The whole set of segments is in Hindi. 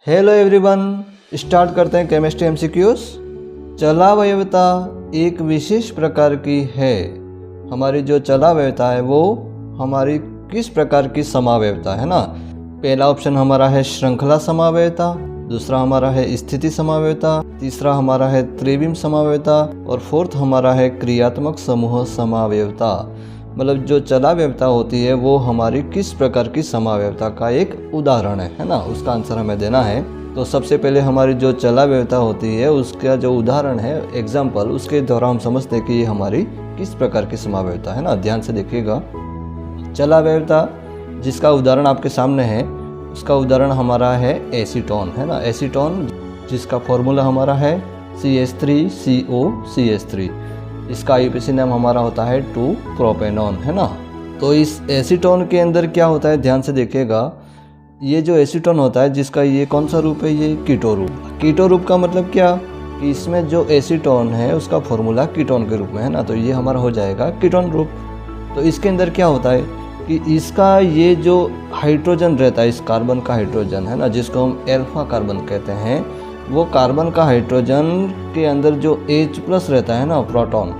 हेलो एवरीवन, स्टार्ट करते हैं केमिस्ट्री एमसीक्यूज। चलावयवता एक विशेष प्रकार की है। हमारी जो चलावयवता है वो हमारी किस प्रकार की समावयवता है ना। पहला ऑप्शन हमारा है श्रृंखला समावयवता, दूसरा हमारा है स्थिति समावयवता, तीसरा हमारा है त्रिविम समावयवता और फोर्थ हमारा है क्रियात्मक समूह समावयवता। मतलब जो चलावयवता होती है वो हमारी किस प्रकार की समावयवता का एक उदाहरण है ना। उसका आंसर हमें देना है। तो सबसे पहले हमारी जो चलावयवता होती है उसका जो उदाहरण है एग्जाम्पल, उसके द्वारा हम समझते हैं कि ये हमारी किस प्रकार की समावयवता है ना। ध्यान से देखिएगा। चलावयवता जिसका उदाहरण आपके सामने है उसका उदाहरण हमारा है एसीटोन है ना। एसीटोन जिसका फॉर्मूला हमारा है CH3COCH3। इसका IUPAC नाम हमारा होता है 2-प्रोपेनॉन है ना। तो इस एसीटोन के अंदर क्या होता है, ध्यान से देखिएगा। ये जो एसीटोन होता है जिसका ये कौन सा रूप है, ये कीटो रूप। कीटो रूप का मतलब क्या कि इसमें जो एसीटोन है उसका फॉर्मूला कीटोन के रूप में है ना। तो ये हमारा हो जाएगा कीटोन रूप। तो इसके अंदर क्या होता है कि इसका ये जो हाइड्रोजन रहता है, इस कार्बन का हाइड्रोजन है ना, जिसको हम एल्फा कार्बन कहते हैं, वो कार्बन का हाइड्रोजन के अंदर जो H+ रहता है ना, प्रोटॉन,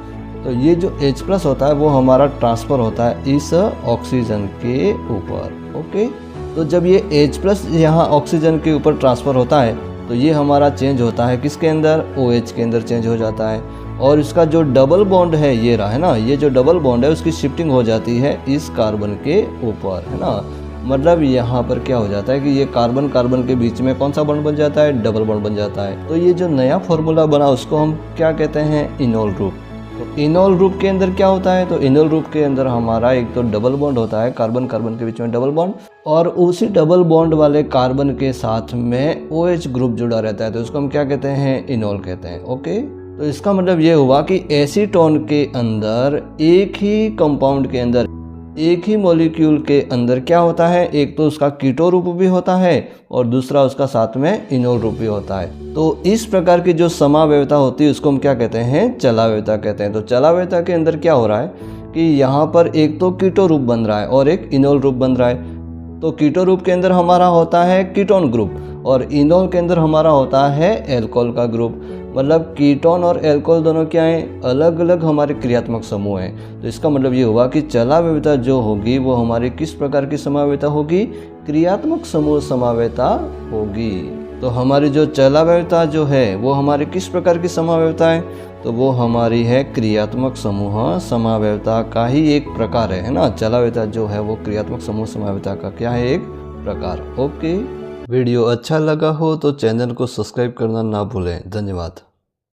तो ये जो H+ होता है वो हमारा ट्रांसफ़र होता है इस ऑक्सीजन के ऊपर। ओके, तो जब ये H+ यहाँ ऑक्सीजन के ऊपर ट्रांसफ़र होता है तो ये हमारा चेंज होता है किसके अंदर, OH के अंदर चेंज हो जाता है। और इसका जो डबल बॉन्ड है ये रहा है ना, ये जो डबल बॉन्ड है उसकी शिफ्टिंग हो जाती है इस कार्बन के ऊपर है ना। मतलब यहाँ पर क्या हो जाता है कि ये कार्बन कार्बन के बीच में कौन सा बॉन्ड बन जाता है, डबल बॉन्ड बन जाता है। तो ये जो नया फॉर्मूला बना उसको हम क्या कहते हैं, इनोल ग्रुप। तो इनोल ग्रुप के अंदर क्या होता है, तो इनोल ग्रुप के अंदर हमारा एक तो डबल बॉन्ड होता है, कार्बन कार्बन के बीच में डबल बॉन्ड, और उसी डबल बॉन्ड वाले कार्बन के साथ में OH ग्रुप जुड़ा रहता है, तो उसको हम क्या कहते हैं, इनोल कहते हैं। ओके, तो इसका मतलब ये हुआ कि एसीटोन के अंदर एक ही कंपाउंड के अंदर एक ही मॉलिक्यूल के अंदर क्या होता है, एक तो उसका कीटो रूप भी होता है और दूसरा उसका साथ में इनोल रूप भी होता है। तो इस प्रकार की जो समावयवता होती है उसको हम क्या कहते हैं, चलावयवता कहते हैं। तो चलावयवता के अंदर क्या हो रहा है कि यहाँ पर एक तो कीटो रूप बन रहा है और एक इनोल रूप बन रहा है। तो कीटो रूप के अंदर हमारा होता है कीटोन ग्रुप और इनोल के अंदर हमारा होता है एल्कोहल का ग्रुप। मतलब कीटोन और एल्कोहल दोनों क्या हैं, अलग अलग हमारे क्रियात्मक समूह हैं। तो इसका मतलब ये हुआ कि चलावयवता जो होगी वो हमारी किस प्रकार की समावयवता होगी, क्रियात्मक समूह समावयवता होगी। तो हमारी जो चलावयवता जो है वो हमारी किस प्रकार की समावयवता है, तो वो हमारी है क्रियात्मक समूह समावयवता का ही एक प्रकार है ना। चलावयवता जो है वो क्रियात्मक समूह समावयवता का क्या है, एक प्रकार। ओके, वीडियो अच्छा लगा हो तो चैनल को सब्सक्राइब करना ना भूलें। धन्यवाद।